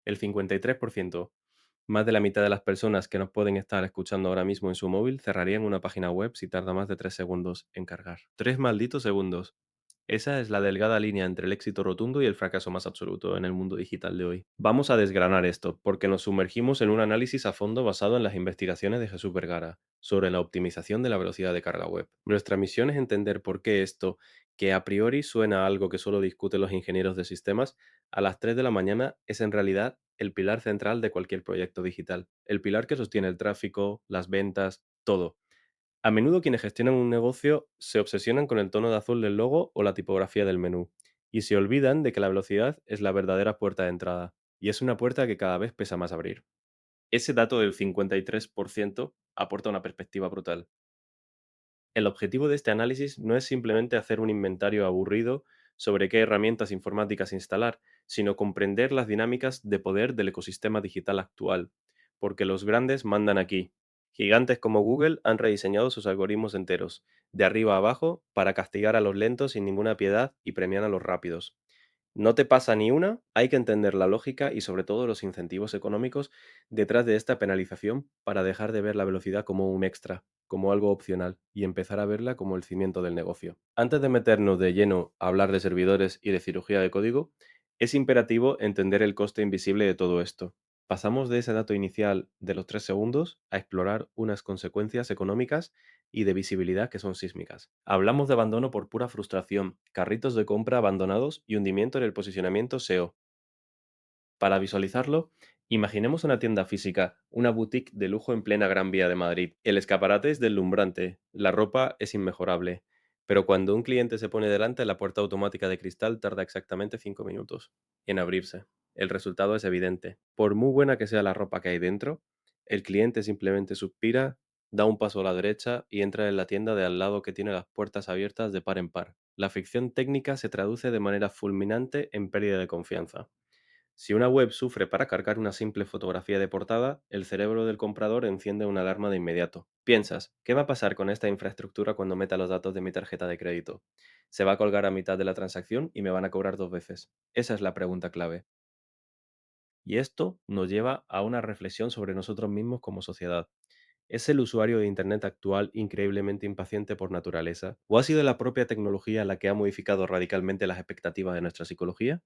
El 53%, más de la mitad de las personas que nos pueden estar escuchando ahora mismo en su móvil cerrarían una página web si tarda más de 3 segundos en cargar. 3 malditos segundos. Esa es la delgada línea entre el éxito rotundo y el fracaso más absoluto en el mundo digital de hoy. Vamos a desgranar esto, porque nos sumergimos en un análisis a fondo basado en las investigaciones de Jesús Vergara sobre la optimización de la velocidad de carga web. Nuestra misión es entender por qué esto, que a priori suena a algo que solo discuten los ingenieros de sistemas, a las 3 de la mañana es en realidad el pilar central de cualquier proyecto digital, el pilar que sostiene el tráfico, las ventas, todo. A menudo quienes gestionan un negocio se obsesionan con el tono de azul del logo o la tipografía del menú, y se olvidan de que la velocidad es la verdadera puerta de entrada, y es una puerta que cada vez pesa más abrir. Ese dato del 53% aporta una perspectiva brutal. El objetivo de este análisis no es simplemente hacer un inventario aburrido sobre qué herramientas informáticas instalar, sino comprender las dinámicas de poder del ecosistema digital actual, porque los grandes mandan aquí. Gigantes como Google han rediseñado sus algoritmos enteros, de arriba a abajo, para castigar a los lentos sin ninguna piedad y premiar a los rápidos. No te pasa ni una, hay que entender la lógica y sobre todo los incentivos económicos detrás de esta penalización para dejar de ver la velocidad como un extra, como algo opcional y empezar a verla como el cimiento del negocio. Antes de meternos de lleno a hablar de servidores y de cirugía de código, es imperativo entender el coste invisible de todo esto. Pasamos de ese dato inicial de los 3 segundos a explorar unas consecuencias económicas y de visibilidad que son sísmicas. Hablamos de abandono por pura frustración, carritos de compra abandonados y hundimiento en el posicionamiento SEO. Para visualizarlo, imaginemos una tienda física, una boutique de lujo en plena Gran Vía de Madrid. El escaparate es deslumbrante, la ropa es inmejorable, pero cuando un cliente se pone delante, la puerta automática de cristal tarda exactamente 5 minutos en abrirse. El resultado es evidente. Por muy buena que sea la ropa que hay dentro, el cliente simplemente suspira, da un paso a la derecha y entra en la tienda de al lado que tiene las puertas abiertas de par en par. La ficción técnica se traduce de manera fulminante en pérdida de confianza. Si una web sufre para cargar una simple fotografía de portada, el cerebro del comprador enciende una alarma de inmediato. Piensas, ¿qué va a pasar con esta infraestructura cuando meta los datos de mi tarjeta de crédito? ¿Se va a colgar a mitad de la transacción y me van a cobrar dos veces? Esa es la pregunta clave. Y esto nos lleva a una reflexión sobre nosotros mismos como sociedad. ¿Es el usuario de Internet actual increíblemente impaciente por naturaleza? ¿O ha sido la propia tecnología la que ha modificado radicalmente las expectativas de nuestra psicología?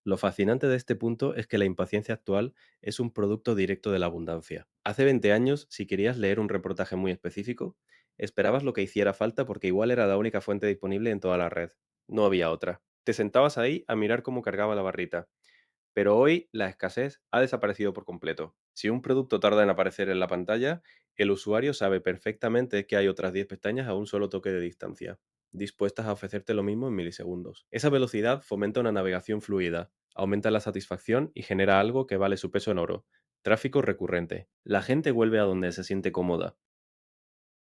Lo fascinante de este punto es que la impaciencia actual es un producto directo de la abundancia. Hace 20 años, si querías leer un reportaje muy específico, esperabas lo que hiciera falta porque igual era la única fuente disponible en toda la red. No había otra. Te sentabas ahí a mirar cómo cargaba la barrita. Pero hoy la escasez ha desaparecido por completo. Si un producto tarda en aparecer en la pantalla, el usuario sabe perfectamente que hay otras 10 pestañas a un solo toque de distancia, dispuestas a ofrecerte lo mismo en milisegundos. Esa velocidad fomenta una navegación fluida, aumenta la satisfacción y genera algo que vale su peso en oro: tráfico recurrente. La gente vuelve a donde se siente cómoda.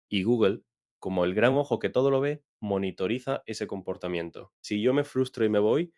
Y Google, como el gran ojo que todo lo ve, monitoriza ese comportamiento. Si yo me frustro y me voy,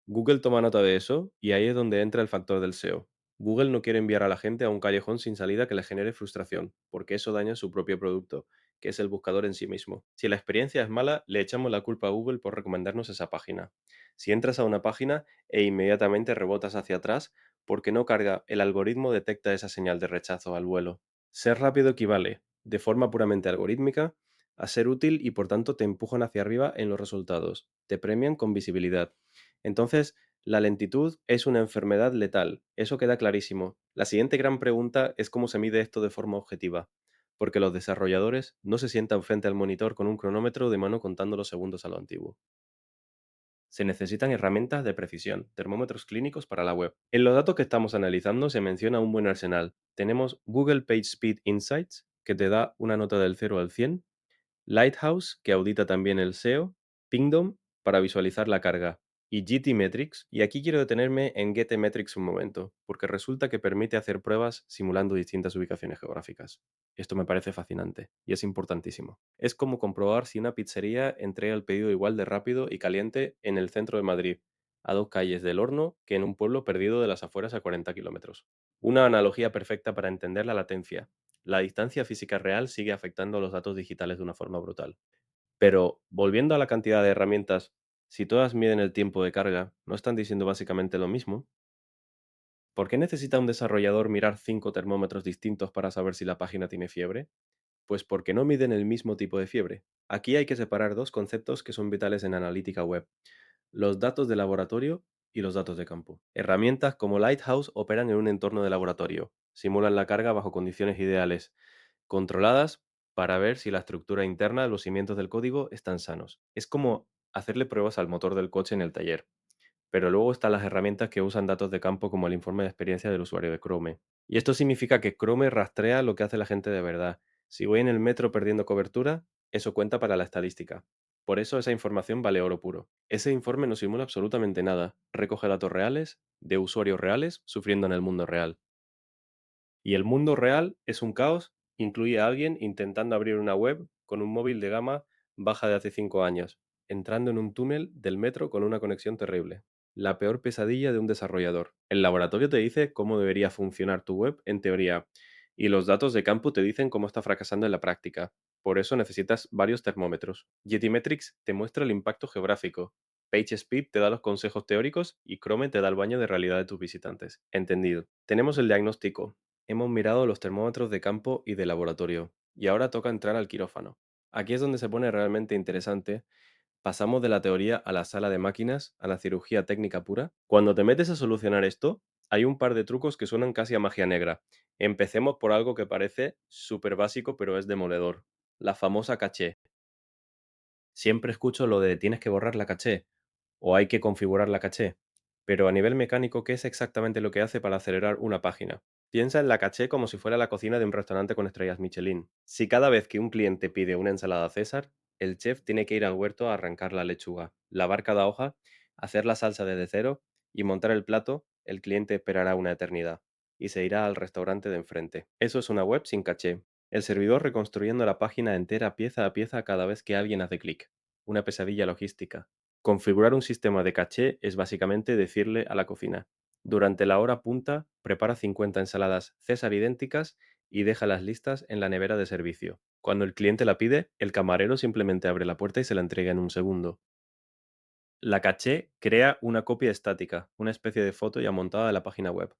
Google toma nota de eso y ahí es donde entra el factor del SEO. Google no quiere enviar a la gente a un callejón sin salida que le genere frustración, porque eso daña su propio producto, que es el buscador en sí mismo. Si la experiencia es mala, le echamos la culpa a Google por recomendarnos esa página. Si entras a una página e inmediatamente rebotas hacia atrás, porque no carga, el algoritmo detecta esa señal de rechazo al vuelo. Ser rápido equivale, de forma puramente algorítmica, a ser útil y por tanto te empujan hacia arriba en los resultados, te premian con visibilidad. Entonces, la lentitud es una enfermedad letal, eso queda clarísimo. La siguiente gran pregunta es cómo se mide esto de forma objetiva, porque los desarrolladores no se sientan frente al monitor con un cronómetro de mano contando los segundos a lo antiguo. Se necesitan herramientas de precisión, termómetros clínicos para la web. En los datos que estamos analizando se menciona un buen arsenal. Tenemos Google PageSpeed Insights, que te da una nota del 0 al 100, Lighthouse, que audita también el SEO, Pingdom, para visualizar la carga, y GTmetrix. Y aquí quiero detenerme en GTmetrix un momento, porque resulta que permite hacer pruebas simulando distintas ubicaciones geográficas. Esto me parece fascinante y es importantísimo. Es como comprobar si una pizzería entrega el pedido igual de rápido y caliente en el centro de Madrid, a 2 calles del horno, que en un pueblo perdido de las afueras a 40 kilómetros. Una analogía perfecta para entender la latencia. La distancia física real sigue afectando a los datos digitales de una forma brutal. Pero volviendo a la cantidad de herramientas, si todas miden el tiempo de carga, ¿no están diciendo básicamente lo mismo? ¿Por qué necesita un desarrollador mirar 5 termómetros distintos para saber si la página tiene fiebre? Pues porque no miden el mismo tipo de fiebre. Aquí hay que separar dos conceptos que son vitales en analítica web: los datos de laboratorio y los datos de campo. Herramientas como Lighthouse operan en un entorno de laboratorio, simulan la carga bajo condiciones ideales, controladas, para ver si la estructura interna, los cimientos del código están sanos. Es como hacerle pruebas al motor del coche en el taller. Pero luego están las herramientas que usan datos de campo como el informe de experiencia del usuario de Chrome. Y esto significa que Chrome rastrea lo que hace la gente de verdad. Si voy en el metro perdiendo cobertura, eso cuenta para la estadística. Por eso esa información vale oro puro. Ese informe no simula absolutamente nada. Recoge datos reales, de usuarios reales, sufriendo en el mundo real. Y el mundo real es un caos, incluye a alguien intentando abrir una web con un móvil de gama baja de hace 5 años, entrando en un túnel del metro con una conexión terrible. La peor pesadilla de un desarrollador. El laboratorio te dice cómo debería funcionar tu web en teoría, y los datos de campo te dicen cómo está fracasando en la práctica. Por eso necesitas varios termómetros. Yetimetrics te muestra el impacto geográfico. PageSpeed te da los consejos teóricos y Chrome te da el baño de realidad de tus visitantes. Entendido. Tenemos el diagnóstico. Hemos mirado los termómetros de campo y de laboratorio, y ahora toca entrar al quirófano. Aquí es donde se pone realmente interesante. Pasamos de la teoría a la sala de máquinas, a la cirugía técnica pura. Cuando te metes a solucionar esto, hay un par de trucos que suenan casi a magia negra. Empecemos por algo que parece súper básico, pero es demoledor: la famosa caché. Siempre escucho lo de tienes que borrar la caché o hay que configurar la caché, pero a nivel mecánico, ¿qué es exactamente lo que hace para acelerar una página? Piensa en la caché como si fuera la cocina de un restaurante con estrellas Michelin. Si cada vez que un cliente pide una ensalada César, el chef tiene que ir al huerto a arrancar la lechuga, lavar cada hoja, hacer la salsa desde cero y montar el plato, el cliente esperará una eternidad y se irá al restaurante de enfrente. Eso es una web sin caché. El servidor reconstruyendo la página entera pieza a pieza cada vez que alguien hace clic. Una pesadilla logística. Configurar un sistema de caché es básicamente decirle a la cocina: durante la hora punta, prepara 50 ensaladas César idénticas y déjalas listas en la nevera de servicio. Cuando el cliente la pide, el camarero simplemente abre la puerta y se la entrega en un segundo. La caché crea una copia estática, una especie de foto ya montada de la página web,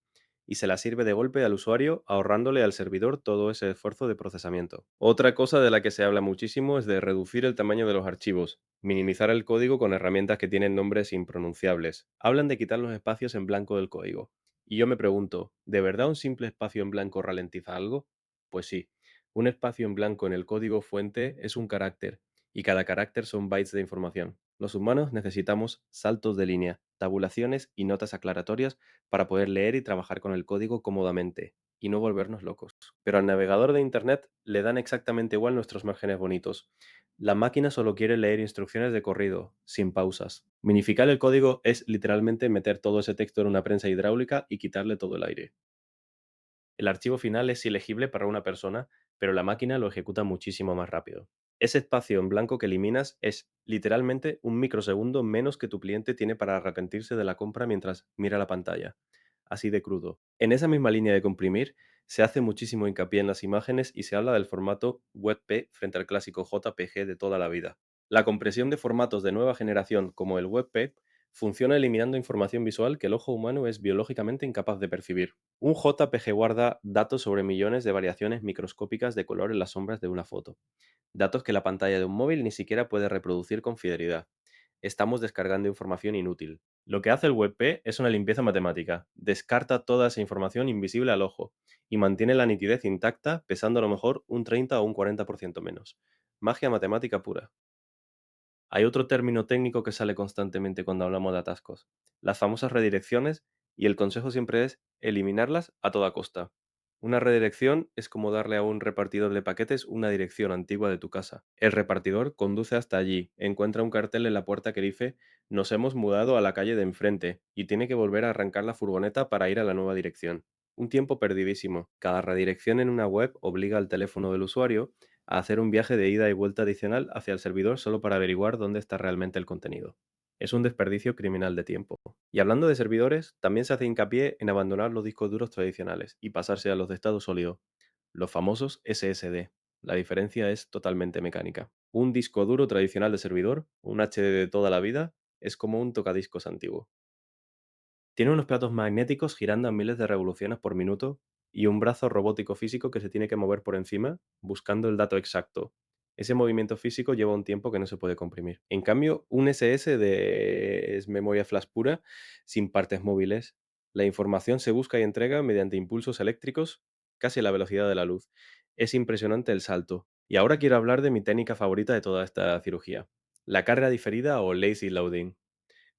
y se la sirve de golpe al usuario, ahorrándole al servidor todo ese esfuerzo de procesamiento. Otra cosa de la que se habla muchísimo es de reducir el tamaño de los archivos, minimizar el código con herramientas que tienen nombres impronunciables. Hablan de quitar los espacios en blanco del código. Y yo me pregunto, ¿de verdad un simple espacio en blanco ralentiza algo? Pues sí, un espacio en blanco en el código fuente es un carácter, y cada carácter son bytes de información. Los humanos necesitamos saltos de línea, tabulaciones y notas aclaratorias para poder leer y trabajar con el código cómodamente y no volvernos locos. Pero al navegador de Internet le dan exactamente igual nuestros márgenes bonitos. La máquina solo quiere leer instrucciones de corrido, sin pausas. Minificar el código es literalmente meter todo ese texto en una prensa hidráulica y quitarle todo el aire. El archivo final es ilegible para una persona, pero la máquina lo ejecuta muchísimo más rápido. Ese espacio en blanco que eliminas es literalmente un microsegundo menos que tu cliente tiene para arrepentirse de la compra mientras mira la pantalla. Así de crudo. En esa misma línea de comprimir, se hace muchísimo hincapié en las imágenes y se habla del formato WebP frente al clásico JPG de toda la vida. La compresión de formatos de nueva generación como el WebP funciona eliminando información visual que el ojo humano es biológicamente incapaz de percibir. Un JPG guarda datos sobre millones de variaciones microscópicas de color en las sombras de una foto, datos que la pantalla de un móvil ni siquiera puede reproducir con fidelidad. Estamos descargando información inútil. Lo que hace el WebP es una limpieza matemática: descarta toda esa información invisible al ojo y mantiene la nitidez intacta, pesando a lo mejor un 30 o un 40% menos. Magia matemática pura. Hay otro término técnico que sale constantemente cuando hablamos de atascos: las famosas redirecciones, y el consejo siempre es eliminarlas a toda costa. Una redirección es como darle a un repartidor de paquetes una dirección antigua de tu casa. El repartidor conduce hasta allí, encuentra un cartel en la puerta que dice: nos hemos mudado a la calle de enfrente, y tiene que volver a arrancar la furgoneta para ir a la nueva dirección. Un tiempo perdidísimo. Cada redirección en una web obliga al teléfono del usuario a hacer un viaje de ida y vuelta adicional hacia el servidor solo para averiguar dónde está realmente el contenido. Es un desperdicio criminal de tiempo. Y hablando de servidores, también se hace hincapié en abandonar los discos duros tradicionales y pasarse a los de estado sólido, los famosos SSD. La diferencia es totalmente mecánica. Un disco duro tradicional de servidor, un HD de toda la vida, es como un tocadiscos antiguo. Tiene unos platos magnéticos girando a miles de revoluciones por minuto y un brazo robótico físico que se tiene que mover por encima buscando el dato exacto. Ese movimiento físico lleva un tiempo que no se puede comprimir. En cambio, un es memoria flash pura, sin partes móviles. La información se busca y entrega mediante impulsos eléctricos casi a la velocidad de la luz. Es impresionante el salto. Y ahora quiero hablar de mi técnica favorita de toda esta cirugía, la carga diferida o lazy loading.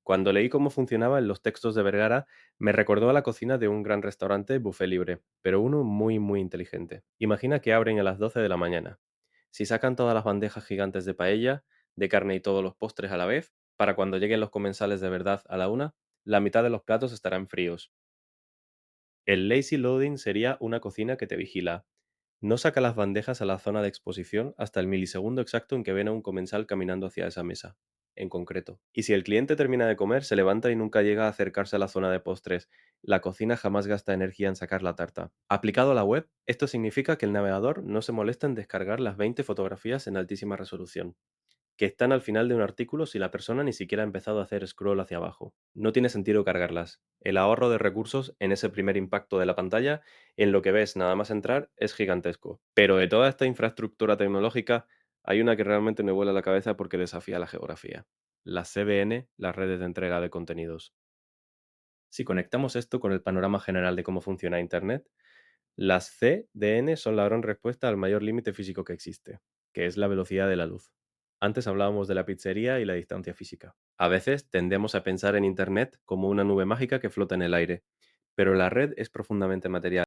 Cuando leí cómo funcionaba en los textos de Vergara, me recordó a la cocina de un gran restaurante buffet libre, pero uno muy muy inteligente. Imagina que abren a las 12 de la mañana. Si sacan todas las bandejas gigantes de paella, de carne y todos los postres a la vez, para cuando lleguen los comensales de verdad a la una, la mitad de los platos estarán fríos. El lazy loading sería una cocina que te vigila. No saca las bandejas a la zona de exposición hasta el milisegundo exacto en que ven a un comensal caminando hacia esa mesa, en concreto. Y si el cliente termina de comer, se levanta y nunca llega a acercarse a la zona de postres. La cocina jamás gasta energía en sacar la tarta. Aplicado a la web, esto significa que el navegador no se molesta en descargar las 20 fotografías en altísima resolución que están al final de un artículo si la persona ni siquiera ha empezado a hacer scroll hacia abajo. No tiene sentido cargarlas. El ahorro de recursos en ese primer impacto de la pantalla, en lo que ves nada más entrar, es gigantesco. Pero de toda esta infraestructura tecnológica, hay una que realmente me vuela la cabeza porque desafía la geografía. Las CDN, las redes de entrega de contenidos. Si conectamos esto con el panorama general de cómo funciona Internet, las CDN son la gran respuesta al mayor límite físico que existe, que es la velocidad de la luz. Antes hablábamos de la pizzería y la distancia física. A veces tendemos a pensar en Internet como una nube mágica que flota en el aire, pero la red es profundamente material.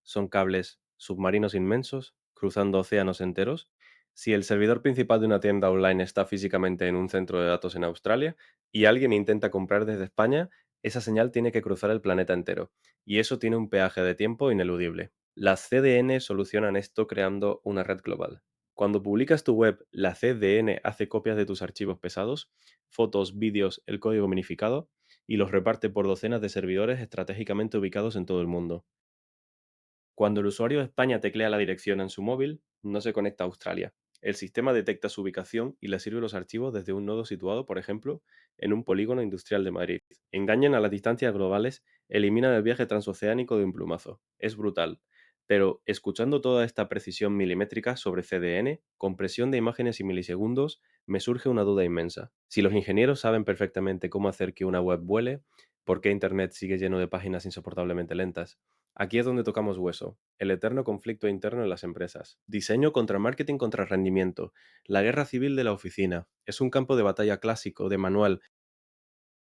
Son cables submarinos inmensos cruzando océanos enteros. Si el servidor principal de una tienda online está físicamente en un centro de datos en Australia y alguien intenta comprar desde España, esa señal tiene que cruzar el planeta entero, y eso tiene un peaje de tiempo ineludible. Las CDN solucionan esto creando una red global. Cuando publicas tu web, la CDN hace copias de tus archivos pesados, fotos, vídeos, el código minificado, y los reparte por docenas de servidores estratégicamente ubicados en todo el mundo. Cuando el usuario de España teclea la dirección en su móvil, no se conecta a Australia. El sistema detecta su ubicación y le sirve los archivos desde un nodo situado, por ejemplo, en un polígono industrial de Madrid. Engañan a las distancias globales, eliminan el viaje transoceánico de un plumazo. Es brutal. Pero escuchando toda esta precisión milimétrica sobre CDN, compresión de imágenes y milisegundos, me surge una duda inmensa. Si los ingenieros saben perfectamente cómo hacer que una web vuele, ¿por qué Internet sigue lleno de páginas insoportablemente lentas? Aquí es donde tocamos hueso, el eterno conflicto interno en las empresas. Diseño contra marketing contra rendimiento. La guerra civil de la oficina. Es un campo de batalla clásico, de manual.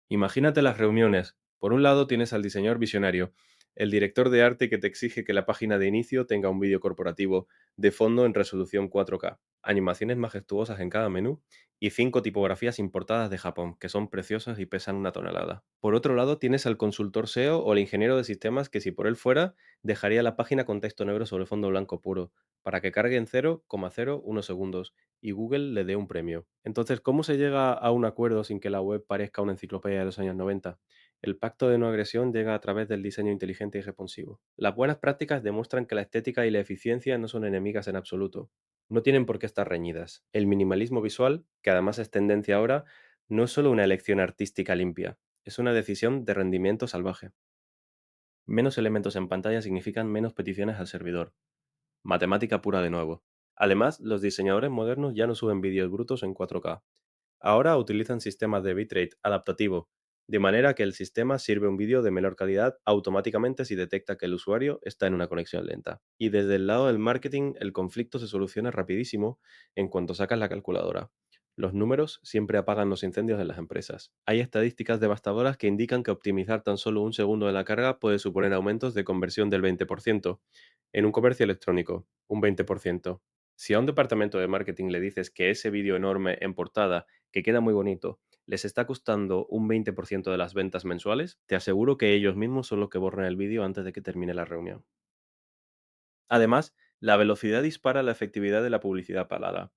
Imagínate las reuniones. Por un lado tienes al diseñador visionario, el director de arte que te exige que la página de inicio tenga un vídeo corporativo de fondo en resolución 4K, animaciones majestuosas en cada menú y 5 tipografías importadas de Japón, que son preciosas y pesan una tonelada. Por otro lado tienes al consultor SEO o el ingeniero de sistemas que si por él fuera, dejaría la página con texto negro sobre fondo blanco puro, para que cargue en 0,01 segundos y Google le dé un premio. Entonces, ¿cómo se llega a un acuerdo sin que la web parezca una enciclopedia de los años 90? El pacto de no agresión llega a través del diseño inteligente y responsivo. Las buenas prácticas demuestran que la estética y la eficiencia no son enemigas en absoluto. No tienen por qué estar reñidas. El minimalismo visual, que además es tendencia ahora, no es solo una elección artística limpia, es una decisión de rendimiento salvaje. Menos elementos en pantalla significan menos peticiones al servidor. Matemática pura de nuevo. Además, los diseñadores modernos ya no suben vídeos brutos en 4K. Ahora utilizan sistemas de bitrate adaptativo, de manera que el sistema sirve un vídeo de menor calidad automáticamente si detecta que el usuario está en una conexión lenta. Y desde el lado del marketing, el conflicto se soluciona rapidísimo en cuanto sacas la calculadora. Los números siempre apagan los incendios en las empresas. Hay estadísticas devastadoras que indican que optimizar tan solo un segundo de la carga puede suponer aumentos de conversión del 20%. En un comercio electrónico, un 20%. Si a un departamento de marketing le dices que ese vídeo enorme en portada, que queda muy bonito, les está costando un 20% de las ventas mensuales, te aseguro que ellos mismos son los que borran el vídeo antes de que termine la reunión. Además, la velocidad dispara la efectividad de la publicidad pagada.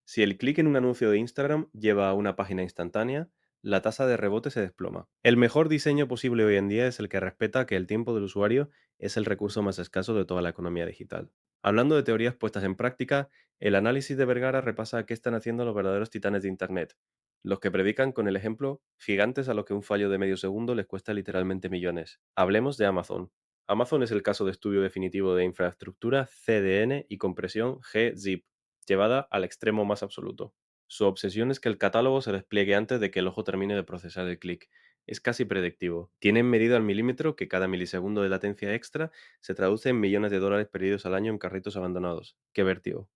Si el clic en un anuncio de Instagram lleva a una página instantánea, la tasa de rebote se desploma. El mejor diseño posible hoy en día es el que respeta que el tiempo del usuario es el recurso más escaso de toda la economía digital. Hablando de teorías puestas en práctica, el análisis de Vergara repasa qué están haciendo los verdaderos titanes de Internet, Los que predican con el ejemplo, gigantes a los que un fallo de medio segundo les cuesta literalmente millones. Hablemos de Amazon. Amazon es el caso de estudio definitivo de infraestructura CDN y compresión gzip, llevada al extremo más absoluto. Su obsesión es que el catálogo se despliegue antes de que el ojo termine de procesar el clic. Es casi predictivo. Tienen medido al milímetro que cada milisegundo de latencia extra se traduce en millones de dólares perdidos al año en carritos abandonados. ¡Qué vértigo!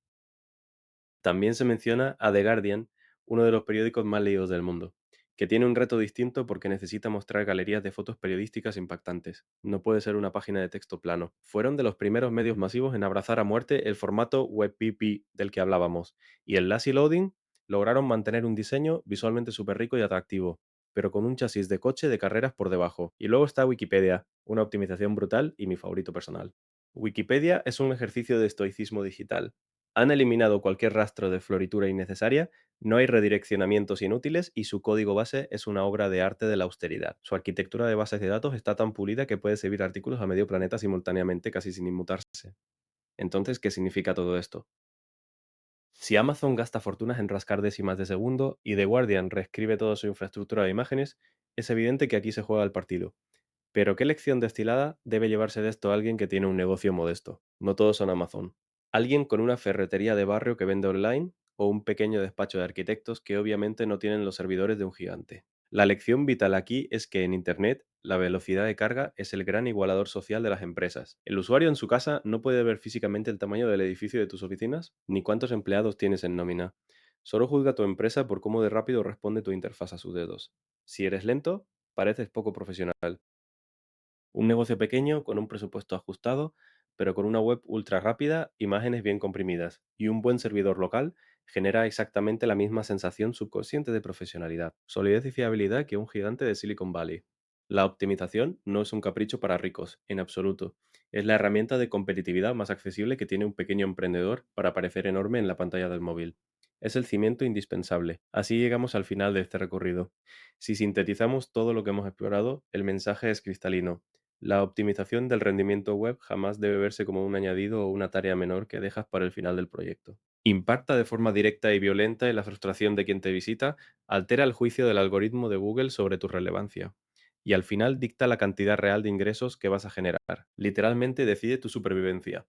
También se menciona a The Guardian, uno de los periódicos más leídos del mundo, que tiene un reto distinto porque necesita mostrar galerías de fotos periodísticas impactantes. No puede ser una página de texto plano. Fueron de los primeros medios masivos en abrazar a muerte el formato WebP del que hablábamos, y el lazy loading lograron mantener un diseño visualmente súper rico y atractivo, pero con un chasis de coche de carreras por debajo. Y luego está Wikipedia, una optimización brutal y mi favorito personal. Wikipedia es un ejercicio de estoicismo digital. Han eliminado cualquier rastro de floritura innecesaria, no hay redireccionamientos inútiles y su código base es una obra de arte de la austeridad. Su arquitectura de bases de datos está tan pulida que puede servir artículos a medio planeta simultáneamente casi sin inmutarse. Entonces, ¿qué significa todo esto? Si Amazon gasta fortunas en rascar décimas de segundo y The Guardian reescribe toda su infraestructura de imágenes, es evidente que aquí se juega el partido. Pero ¿qué lección destilada debe llevarse de esto alguien que tiene un negocio modesto? No todos son Amazon. Alguien con una ferretería de barrio que vende online o un pequeño despacho de arquitectos que obviamente no tienen los servidores de un gigante. La lección vital aquí es que en Internet la velocidad de carga es el gran igualador social de las empresas. El usuario en su casa no puede ver físicamente el tamaño del edificio de tus oficinas ni cuántos empleados tienes en nómina. Solo juzga tu empresa por cómo de rápido responde tu interfaz a sus dedos. Si eres lento, pareces poco profesional. Un negocio pequeño con un presupuesto ajustado, pero con una web ultra rápida, imágenes bien comprimidas y un buen servidor local genera exactamente la misma sensación subconsciente de profesionalidad, solidez y fiabilidad que un gigante de Silicon Valley. La optimización no es un capricho para ricos, en absoluto. Es la herramienta de competitividad más accesible que tiene un pequeño emprendedor para parecer enorme en la pantalla del móvil. Es el cimiento indispensable. Así llegamos al final de este recorrido. Si sintetizamos todo lo que hemos explorado, el mensaje es cristalino. La optimización del rendimiento web jamás debe verse como un añadido o una tarea menor que dejas para el final del proyecto. Impacta de forma directa y violenta en la frustración de quien te visita, altera el juicio del algoritmo de Google sobre tu relevancia y al final dicta la cantidad real de ingresos que vas a generar. Literalmente decide tu supervivencia.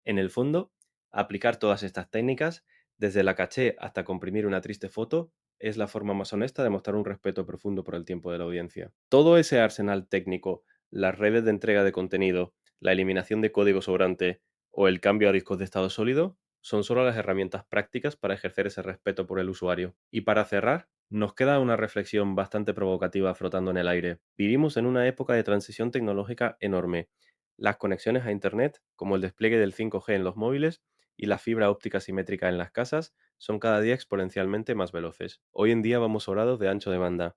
En el fondo, aplicar todas estas técnicas, desde la caché hasta comprimir una triste foto, es la forma más honesta de mostrar un respeto profundo por el tiempo de la audiencia. Todo ese arsenal técnico, las redes de entrega de contenido, la eliminación de código sobrante o el cambio a discos de estado sólido son solo las herramientas prácticas para ejercer ese respeto por el usuario. Y para cerrar, nos queda una reflexión bastante provocativa flotando en el aire. Vivimos en una época de transición tecnológica enorme. Las conexiones a Internet, como el despliegue del 5G en los móviles y la fibra óptica simétrica en las casas, son cada día exponencialmente más veloces. Hoy en día vamos sobrados de ancho de banda.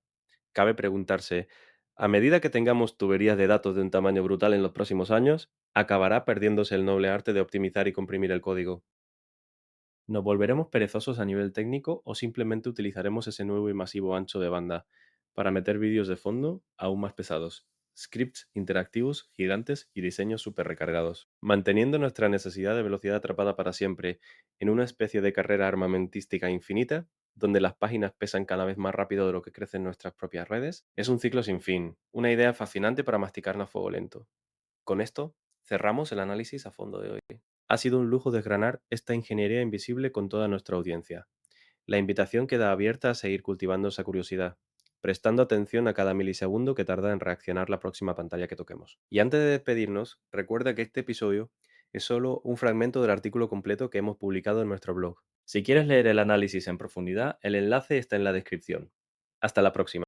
Cabe preguntarse, a medida que tengamos tuberías de datos de un tamaño brutal en los próximos años, ¿acabará perdiéndose el noble arte de optimizar y comprimir el código? ¿Nos volveremos perezosos a nivel técnico o simplemente utilizaremos ese nuevo y masivo ancho de banda para meter vídeos de fondo aún más pesados, scripts interactivos gigantes y diseños súper recargados, manteniendo nuestra necesidad de velocidad atrapada para siempre en una especie de carrera armamentística infinita, donde las páginas pesan cada vez más rápido de lo que crecen nuestras propias redes? Es un ciclo sin fin, una idea fascinante para masticarla a fuego lento. Con esto, cerramos el análisis a fondo de hoy. Ha sido un lujo desgranar esta ingeniería invisible con toda nuestra audiencia. La invitación queda abierta a seguir cultivando esa curiosidad, prestando atención a cada milisegundo que tarda en reaccionar la próxima pantalla que toquemos. Y antes de despedirnos, recuerda que este episodio es solo un fragmento del artículo completo que hemos publicado en nuestro blog. Si quieres leer el análisis en profundidad, el enlace está en la descripción. Hasta la próxima.